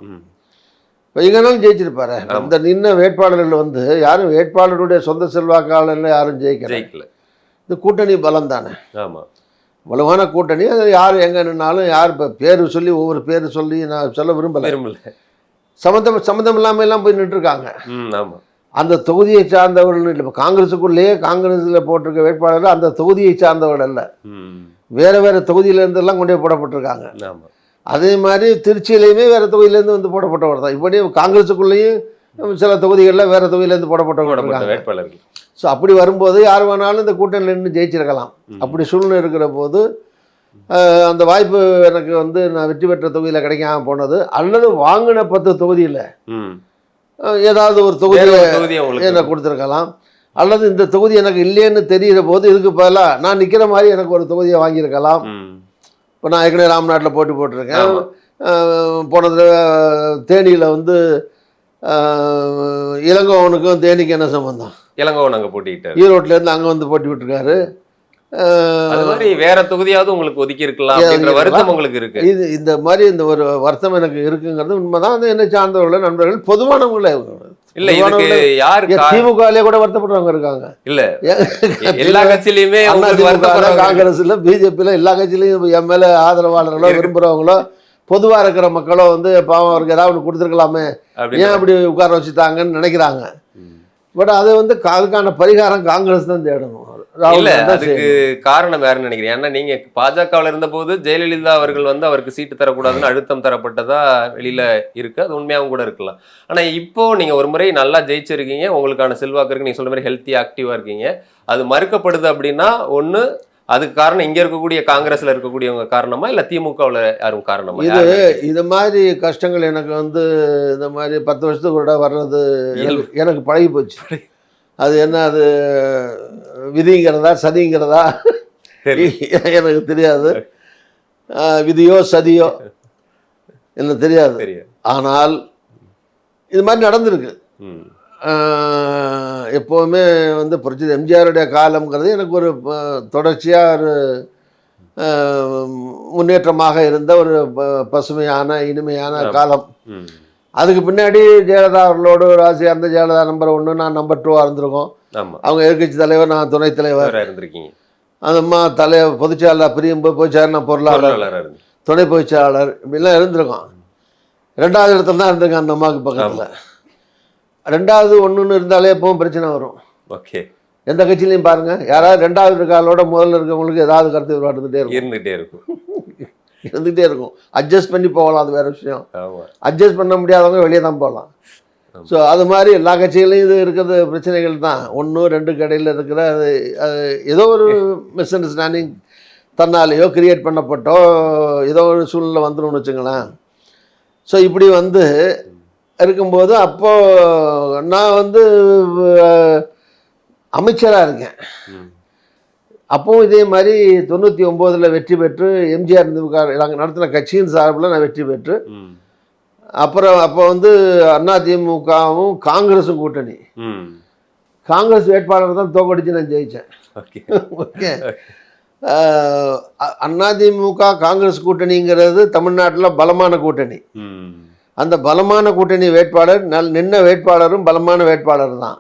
இப்போ எங்கேனாலும் ஜெயிச்சிருப்பாரு. அந்த நின்ன வேட்பாளர்கள் வந்து யாரும் வேட்பாளருடைய சொந்த செல்வாக்காளர்ல யாரும் ஜெயிக்கல. இது கூட்டணி பலம் தானே. ஆமாம், வலுவான கூட்டணி. அது யார் எங்கே நின்னாலும் யார் இப்போ பேர் சொல்லி ஒவ்வொரு பேர் சொல்லி நான் சொல்ல விரும்பலை. சம்மந்தம் இல்லாமல் எல்லாம் போய் நின்றுருக்காங்க. ஆமாம், அந்த தொகுதியை சார்ந்தவர்கள் இல்லை. இப்போ காங்கிரஸுக்குள்ளேயே காங்கிரஸில் போட்டிருக்க வேட்பாளர்கள் அந்த தொகுதியை சார்ந்தவர்கள் அல்ல, வேறு தொகுதியிலேருந்தெல்லாம் கொண்டே போடப்பட்டிருக்காங்க. ஆமாம், அதே மாதிரி திருச்சியிலையுமே வேறு தொகுதியிலேருந்து வந்து போடப்பட்டவர் தான். இப்படி காங்கிரஸுக்குள்ளேயும் சில தொகுதிகளில் வேறு தொகுதியிலேருந்து போடப்பட்டவர் வேட்பாளர்கள். ஸோ அப்படி வரும்போது யார் வேணாலும் இந்த கூட்டணியில் நின்று ஜெயிச்சிருக்கலாம். அப்படி சூழ்நிலை இருக்கிற போது அந்த வாய்ப்பு எனக்கு வந்து நான் வெற்றி பெற்ற தொகுதியில் கிடைக்காம போனது, அல்லது வாங்கின 10 தொகுதியில் ஏதாவது ஒரு தொகுதியை எனக்கு கொடுத்துருக்கலாம், அல்லது இந்த தொகுதி எனக்கு இல்லைன்னு தெரிகிற போது இதுக்கு பதிலாக நான் நிற்கிற மாதிரி எனக்கு ஒரு தொகுதியை வாங்கியிருக்கலாம். இப்போ நான் ஏற்கனவே ராம்நாட்டில் போட்டிருக்கேன். போன தடவை தேனியில் வந்து இளங்கோவனுக்கும் தேனிக்கு என்ன சம்பந்தம்? இளங்கோவன் அங்க போட்டிக்கிட்டாரு, ஈரோட்டிலேருந்து அங்கே வந்து போட்டி விட்டுருக்காரு. அது மாதிரி வேற தொகுதியாவது உங்களுக்கு ஒதுக்கி இருக்கலாம் அப்படின்ற வருத்தம் உங்களுக்கு இருக்கு. இது இந்த மாதிரி இந்த ஒரு வருத்தம் எனக்கு இருக்குங்கிறது உண்மைதான். அது என்னை சார்ந்தவர்கள் நண்பர்கள் பொதுவானவங்களே இல்ல இதுக்கு யாரு திமுகவிலே கூட வருத்தப்படுறவங்க இருக்காங்க. இல்ல எல்லா கட்சியிலுமே காங்கிரஸ்ல பிஜேபியில எல்லா கட்சியிலையும் என் மேல ஆதரவாளர்களோ விரும்புறவங்களோ பொதுவா இருக்கிற மக்களோ வந்து பாவம் அவருக்கு ஏதாவது ஒன்று கொடுத்துருக்கலாமே, ஏன் அப்படி உட்கார வச்சுட்டாங்கன்னு நினைக்கிறாங்க. பட் அது வந்து அதுக்கான பரிகாரம் காங்கிரஸ் தான் தேடணும். இல்ல அதுக்கு காரணம் வேறன்னு நினைக்கிறேன். ஏன்னா நீங்க பாஜகவில் இருந்த போது ஜெயலலிதா அவர்கள் வந்து அவருக்கு சீட்டு தரக்கூடாதுன்னு அழுத்தம் தரப்பட்டதா வெளியில இருக்கு, அது உண்மையாகவும் கூட இருக்கலாம். ஆனா இப்போ நீங்க ஒரு முறை நல்லா ஜெயிச்சிருக்கீங்க, உங்களுக்கான செல்வாக்கு இருக்கு, நீங்க சொல்ற மாதிரி ஹெல்த்தி ஆக்டிவா இருக்கீங்க. அது மறுக்கப்படுது அப்படின்னா ஒண்ணு அதுக்கு காரணம் இங்க இருக்கக்கூடிய காங்கிரஸ்ல இருக்கக்கூடியவங்க காரணமா இல்ல திமுகவுல யாரும் காரணமா? இது மாதிரி கஷ்டங்கள் எனக்கு வந்து இந்த மாதிரி 10 வருஷத்துக்கு கூட வர்றது எனக்கு பழகி போச்சு. அது என்ன, அது விதிங்கிறதா சதிங்கிறதா எனக்கு தெரியாது. விதியோ சதியோ எனக்கு தெரியாது. ஆனால் இது மாதிரி நடந்திருக்கு. எப்போவுமே வந்து புரட்சி எம்ஜிஆருடைய காலம்ங்கிறது எனக்கு ஒரு தொடர்ச்சியாக ஒரு முன்னேற்றமாக இருந்த ஒரு பசுமையான இனிமையான காலம். அதுக்கு பின்னாடி ஜெயலலிதா அவர்களோடு ராசியாக இருந்த ஜெயலலிதா நம்பர் 1, நான் நம்பர் 2 இருந்திருக்கோம். அவங்க எதிர்கட்சி தலைவர், நான் துணைத் தலைவர் இருந்திருக்கீங்க. அந்தம்மா பொதுச்செயலாளர் பிரியும்போது பொதுச்செயலாளர், நான் பொருளாளர், துணை பொதுச்செயலாளர், இப்படிலாம் இருந்திருக்கோம். 2வது இடத்துல தான் இருந்திருக்கேன் அந்த அம்மாவுக்கு பக்கத்தில். 2வது 1 இருந்தாலே எப்பவும் பிரச்சனை வரும். ஓகே, எந்த கட்சியிலையும் பாருங்க, யாராவது 2வது இருக்காளோட முதல்ல இருக்கவங்களுக்கு ஏதாவது கருத்து இருந்துகிட்டே இருக்கும். அட்ஜஸ்ட் பண்ணி போகலாம், அது வேற விஷயம். அட்ஜஸ்ட் பண்ண முடியாதவங்க வெளியே தான் போகலாம். ஸோ அது மாதிரி எல்லா கட்சிகளையும் இது இருக்கிறது பிரச்சனைகள் தான். 1, 2 கடையில் இருக்கிற அது ஏதோ ஒரு மிஸ் அண்டர்ஸ்டாண்டிங் தன்னாலேயோ கிரியேட் பண்ணப்பட்டோ ஏதோ ஒரு சூழ்நிலை வந்துடும்னு வச்சுங்களேன். ஸோ இப்படி வந்து இருக்கும்போது அப்போது நான் வந்து அமைச்சராக இருக்கேன். அப்போவும் இதே மாதிரி 99 வெற்றி பெற்று எம்ஜிஆர் நாங்கள் நடத்தின கட்சியின் சார்பில் நான் வெற்றி பெற்று அப்புறம் அப்போ வந்து அதிமுகவும் காங்கிரஸும் கூட்டணி. காங்கிரஸ் வேட்பாளர் தான் தோக்கடிச்சு நான் ஜெயித்தேன். ஓகே, அதிமுக காங்கிரஸ் கூட்டணிங்கிறது தமிழ்நாட்டில் பலமான கூட்டணி. அந்த பலமான கூட்டணி வேட்பாளர் நின்ன வேட்பாளரும் பலமான வேட்பாளர் தான்.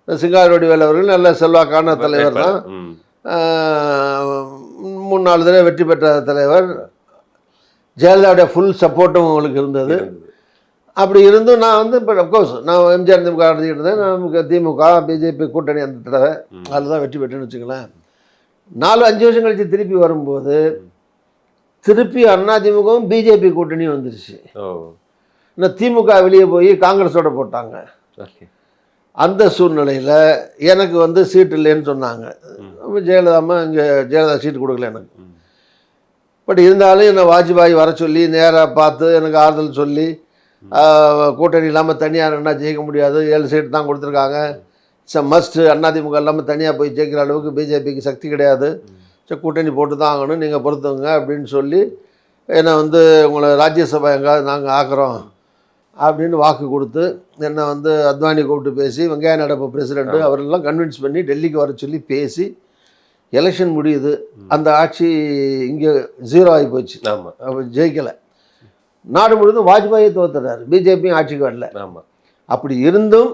சிங்காரவடிவேல் அவர்கள் நல்ல செல்வாக்கான தலைவர் தான். 3-4 தடவை வெற்றி பெற்ற தலைவர். ஜெயலலிதாவுடைய ஃபுல் சப்போர்ட்டும் அவங்களுக்கு இருந்தது. அப்படி இருந்தும் நான் வந்து இப்போ அஃப்கோர்ஸ் நான் எம்ஜிஆர் திமுக நடத்திக்கிட்டு இருந்தேன். நமக்கு திமுக பிஜேபி கூட்டணி அந்த தடவை அதில் தான் வெற்றி பெற்றுன்னு வச்சுங்களேன். 4-5 வருஷம் கழிச்சு திருப்பி வரும்போது திருப்பி அதிமுகவும் பிஜேபி கூட்டணியும் வந்துருச்சு. இன்னும் திமுக வெளியே போய் காங்கிரஸோட போட்டாங்க. அந்த சூழ்நிலையில் எனக்கு வந்து சீட்டு இல்லைன்னு சொன்னாங்க. ஜெயலலிதாமா இங்கே ஜெயலலிதா சீட்டு கொடுக்கல எனக்கு. பட் இருந்தாலும் என்னை வாஜ்பாய் வர சொல்லி நேராக பார்த்து எனக்கு ஆறுதல் சொல்லி கூட்டணி இல்லாமல் தனியாக என்ன ஜெயிக்க முடியாது, 7 சீட்டு தான் கொடுத்துருக்காங்க, இட்ஸ் மஸ்ட்டு, அதிமுக இல்லாமல் தனியாக போய் ஜெயிக்கிற அளவுக்கு பிஜேபிக்கு சக்தி கிடையாது, ஸோ கூட்டணி போட்டு தான் ஆகணும், நீங்கள் பொறுத்துங்க அப்படின்னு சொல்லி என்னை வந்து உங்களை ராஜ்யசபா எங்காவது நாங்கள் ஆக்குறோம் அப்படின்னு வாக்கு கொடுத்து என்னை வந்து அத்வானி கூப்பிட்டு பேசி வெங்கைய நடப்பு பிரசிடெண்ட்டு அவரெல்லாம் கன்வின்ஸ் பண்ணி டெல்லிக்கு வர சொல்லி பேசி எலெக்ஷன் முடியுது. அந்த ஆட்சி இங்கே 0 ஆகி போச்சு. அப்போ ஜெயிக்கலை. நாடு முழுவதும் வாஜ்பாயை தோத்துறாரு, பிஜேபியும் ஆட்சிக்கு வரல. அப்படி இருந்தும்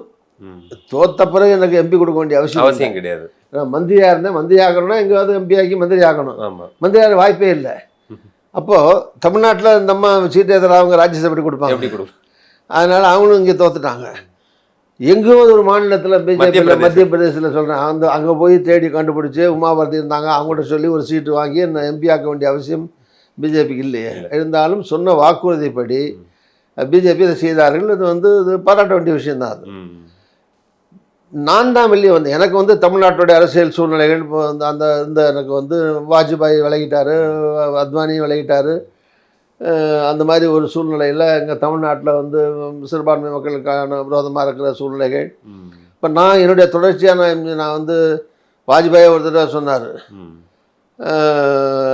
தோத்த பிறகு எனக்கு எம்பி கொடுக்க வேண்டிய அவசியம் கிடையாது. நான் மந்திரியாக இருந்தேன், மந்திரி ஆகணும்னா எங்கேயாவது எம்பி ஆகி மந்திரி ஆகணும். மந்திரி ஆக வாய்ப்பே இல்லை. அப்போது தமிழ்நாட்டில் இந்த அம்மா சீட்டு எதிராக அவங்க ராஜ்யசபை கொடுப்பாங்க. அதனால் அவங்களும் இங்கே தோத்துட்டாங்க. எங்கேயோ ஒரு மாநிலத்தில் பிஜேபியில் மத்திய பிரதேசத்தில் சொல்கிறேன், அங்கே போய் தேடி கண்டுபிடிச்சி உமாபாரதி இருந்தாங்க, அவங்கள்ட்ட சொல்லி ஒரு சீட்டு வாங்கி என்ன எம்பி ஆக்க வேண்டிய அவசியம் பிஜேபிக்கு இல்லையே. இருந்தாலும் சொன்ன வாக்குறுதிப்படி பிஜேபி இதை செய்தார்கள். இது வந்து இது பாராட்ட வேண்டிய விஷயந்தான். அது நான் தான் வெளியே வந்தேன். எனக்கு வந்து தமிழ்நாட்டுடைய அரசியல் சூழ்நிலைகள் இப்போ அந்த இந்த எனக்கு வந்து வாஜ்பாய் விலகிட்டார், அத்வானி விலகிட்டார். அந்த மாதிரி ஒரு சூழ்நிலையில் எங்கள் தமிழ்நாட்டில் வந்து சிறுபான்மை மக்களுக்கான விரோதமாக இருக்கிற சூழ்நிலைகள். இப்போ நான் என்னுடைய தொடர்ச்சியாக நான் வந்து வாஜ்பாயை ஒரு தடவை சொன்னார்,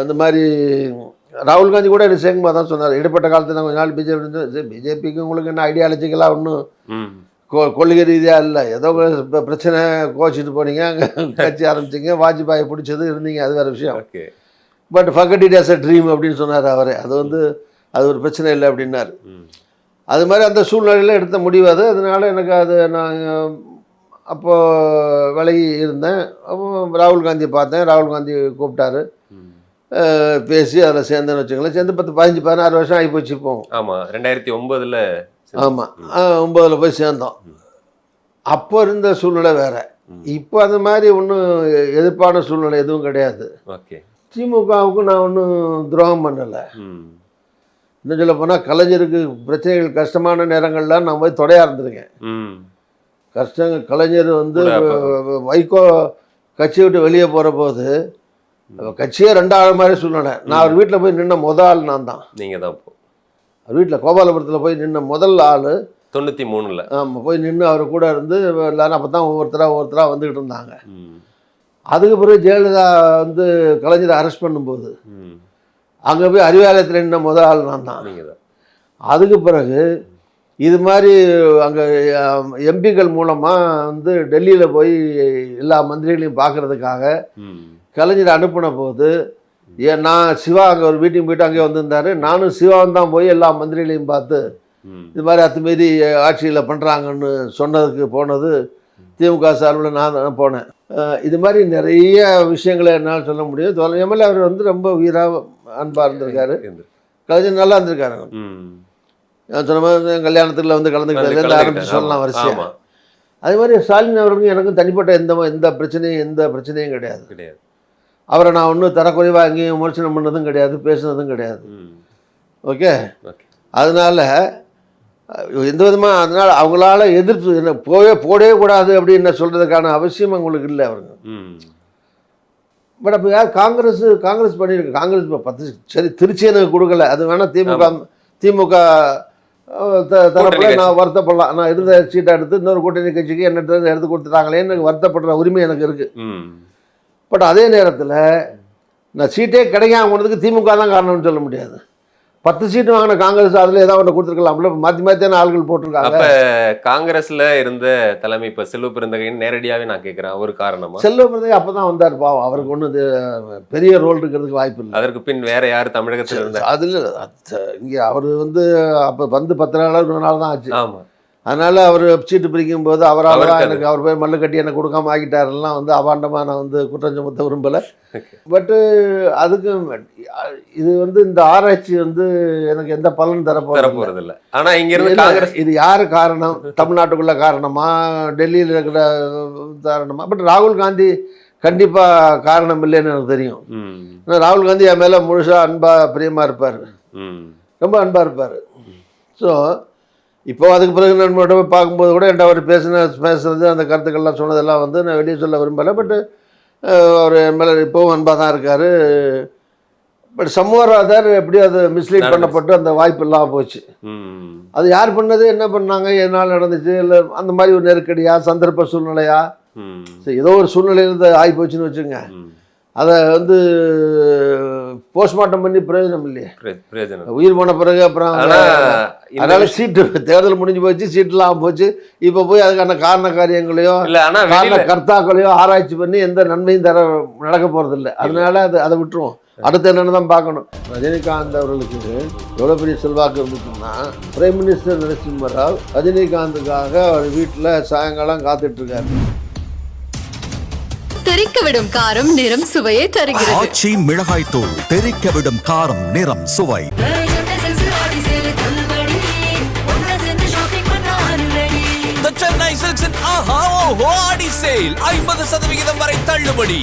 இந்த மாதிரி ராகுல் காந்தி கூட எனக்கு சேகமாக தான் சொன்னார். இடைப்பட்ட காலத்தில் நான் கொஞ்ச நாள் பிஜேபிக்கு உங்களுக்கு என்ன ஐடியாலஜிக்கலாக ஒன்றும் கொள்கை ரீதியாக இல்லை, ஏதோ பிரச்சனை கோச்சிட்டு போனீங்க, அங்கே கட்சி ஆரம்பிச்சிங்க, வாஜ்பாயை பிடிச்சது இருந்தீங்க, அது வேறு விஷயம். But forget it as a dream அப்படின்னு சொன்னார் அவர். அது ஒரு பிரச்சனை இல்லை அப்படின்னாரு. அது மாதிரி அந்த சூழ்நிலையில் எடுத்த முடிவு அது. அதனால் எனக்கு அது நான் அப்போது விலகி இருந்தேன். அப்போ ராகுல் காந்தியை பார்த்தேன். ராகுல் காந்தி கூப்பிட்டாரு, பேசி அதில் சேர்ந்தேன்னு வச்சுங்களேன். சேர்ந்து 15-16 வருஷம் ஆகி போச்சு. இப்போ ஆமாம் 2009 ஆமாம் 9 போய் சேர்ந்தோம். அப்போ இருந்த சூழ்நிலை வேறு. இப்போ அது மாதிரி ஒன்றும் எதிர்ப்பான சூழ்நிலை எதுவும் கிடையாது. ஓகே. திமுகவுக்கு நான் ஒன்றும் துரோகம் பண்ணலை. இன்னும் சொல்ல போனால் கலைஞருக்கு பிரச்சனைகள் கஷ்டமான நேரங்கள்லாம் நான் போய் தொடையாக இருந்திருக்கேன். கலைஞர் வந்து வைகோ கட்சியை விட்டு வெளியே போகிற போது கட்சியே 2 ஆள் மாதிரி சூழ்நிலை. நான் அவர் வீட்டில் போய் நின்ன முதல் ஆள் நான் தான். நீங்கள் தான் அவர் வீட்டில் கோபாலபுரத்தில் போய் நின்ன முதல் ஆள் 93. ஆமாம், போய் நின்று அவர் கூட இருந்து எல்லாரும் அப்போ தான் ஒவ்வொருத்தராக வந்துக்கிட்டு இருந்தாங்க. அதுக்கு பிறகு ஜெயலலிதா வந்து கலைஞரை அரெஸ்ட் பண்ணும்போது அங்கே போய் அறிவாலயத்தில் நின்ன முதல் ஆள் நான் தான். அதுக்கு பிறகு இது மாதிரி அங்கே எம்பிக்கள் மூலமாக வந்து டெல்லியில் போய் எல்லா மந்திரிகளையும் பார்க்குறதுக்காக கலைஞரை அனுப்பின போது நான் சிவா அங்கே ஒரு மீட்டிங் போயிட்டு அங்கே வந்திருந்தார். நானும் சிவாவும் தான் போய் எல்லா மந்திரிகளையும் பார்த்து இது மாதிரி அத்துமீறி ஆட்சியில் பண்ணுறாங்கன்னு சொன்னதுக்கு போனது திமுக சார்பில் நான் தான் போனேன். இது மாதிரி நிறைய விஷயங்களை என்னால் சொல்ல முடியும். எம்எல்ஏ அவர் வந்து ரொம்ப உயிராக அன்பாக இருந்திருக்காரு. கலைஞர் நல்லா இருந்திருக்காரு. நான் சொன்ன மாதிரி கல்யாணத்தில் வந்து கலந்துக்கிட்டதுலேருந்து ஆரம்பித்து சொல்லலாம் வரிசையாக. அதே மாதிரி ஸ்டாலின் அவர்களுக்கும் எனக்கும் தனிப்பட்ட எந்த பிரச்சனையும் கிடையாது. அவரை நான் ஒன்றும் தரக்குறைவாக எங்கேயும் விமர்சனம் பண்ணதும் கிடையாது, பேசுனதும் கிடையாது. ஓகே. அதனால் எந்த விதமாக அதனால் அவங்களால எதிர்ப்பு என்ன போடவே கூடாது அப்படின்னு சொல்கிறதுக்கான அவசியம் அவங்களுக்கு இல்லை அவருங்க. பட் அப்போ யார் காங்கிரஸ் பண்ணியிருக்கு. காங்கிரஸ் இப்போ 10 சரி திருச்சி எனக்கு கொடுக்கல, அது வேணால் திமுக தரப்புல நான் வருத்தப்படலாம். நான் இருந்த சீட்டை எடுத்து இன்னொரு கூட்டணி கட்சிக்கு என்ன எடுத்து கொடுத்துட்டாங்களேன்னு எனக்கு வருத்தப்படுற உரிமை எனக்கு இருக்குது. பட் அதே நேரத்தில் நான் சீட்டே கிடைக்காம போனதுக்கு திமுக தான் காரணம்னு சொல்ல முடியாது. 10 சீட்டு வாங்கின காங்கிரஸ் அதில் ஏதாவது ஒன்று கொடுத்துருக்கலாம்ல. மாற்றியான ஆள்கள் போட்டிருக்காங்க. அப்போ காங்கிரஸில் இருந்த தலைமை இப்போ செல்வ பெருந்தகைன்னு நேரடியாகவே நான் கேட்குறேன், ஒரு காரணமா? செல்வ பெருந்தகை அப்போ தான் வந்தார். பாவம், அவருக்கு ஒன்றும் பெரிய ரோல் இருக்கிறதுக்கு வாய்ப்பு இல்லை. அதற்கு பின் வேற யார் தமிழகத்தில் இருந்தார்? அதில் இங்கே அவர் வந்து அப்போ வந்து 10 நாள் தான் ஆச்சு. ஆமாம். அதனால் அவர் சீட்டு பிரிக்கும் போது அவரால் தான் எனக்கு அவர் போய் மல்லு கட்டி எனக்கு கொடுக்காம ஆகிட்டாரெல்லாம் வந்து அபாண்டமாக நான் வந்து குற்றம் சுமத்த விரும்பலை. பட்டு அதுக்கு இது வந்து இந்த ஆராய்ச்சி வந்து எனக்கு எந்த பலன் தரப்போகிறது இல்லை. ஆனால் இங்கிருந்து இது யார் காரணம்? தமிழ்நாட்டுக்குள்ள காரணமா, டெல்லியில் இருக்கிற காரணமா? பட் ராகுல் காந்தி கண்டிப்பாக காரணம் இல்லைன்னு எனக்கு தெரியும். ஏன்னா ராகுல் காந்தி என் மேலே முழுசாக அன்பாக பிரியமாக இருப்பார், ரொம்ப அன்பாக இருப்பார். ஸோ இப்போ அதுக்கு பிறகு நண்பர்கிட்ட போய் பார்க்கும்போது கூட என்கிட்ட அவர் பேசுறது அந்த கருத்துக்கள்லாம் சொன்னதெல்லாம் வந்து நான் வெளியே சொல்ல விரும்பலை. பட்டு அவர் என் மேலே இப்போவும் அன்பாக தான் இருக்கார். பட் சமூகராதர் எப்படி அது மிஸ்லீட் பண்ணப்பட்டு அந்த வாய்ப்பு இல்லாமல் போச்சு. அது யார் பண்ணது, என்ன பண்ணாங்க, என்னால் நடந்துச்சு, இல்லை அந்த மாதிரி ஒரு நெருக்கடியா, சந்தர்ப்ப சூழ்நிலையா, ஏதோ ஒரு சூழ்நிலையிலிருந்து ஆகி போச்சுன்னு வச்சுங்க. அதை வந்து போஸ்ட்மார்ட்டம் பண்ணி பிரயோஜனம் இல்லையே. உயிர் போன பிறகு அப்புறம் அதனால சீட்டு தேர்தல் முடிஞ்சு போச்சு, சீட்டுலாம் போச்சு. இப்போ போய் அதுக்கான காரண காரியங்களையோ காரண கர்த்தாக்களையோ ஆராய்ச்சி பண்ணி எந்த நன்மையும் நடக்க போகிறது இல்லை. அதனால அதை விட்டுருவோம். அடுத்து என்னென்னு தான் பார்க்கணும். ரஜினிகாந்த் அவர்களுக்கு எவ்வளோ பெரிய செல்வாக்கு இருந்துச்சுன்னா, பிரைம் மினிஸ்டர் நரசிம்ம ராவ் ரஜினிகாந்துக்காக அவர் வீட்டில் சாயங்காலம் காத்துட்ருக்காரு. தெறிக்க விடும் காரம் நிறம் சுவையை தருகிறது. ஆச்சி மிளகாய் தூள் தெறிக்க விடும் காரம் நிறம் சுவை. The Chennai Silks in Aha Oho Adi Sale 50% வரை தள்ளுபடி.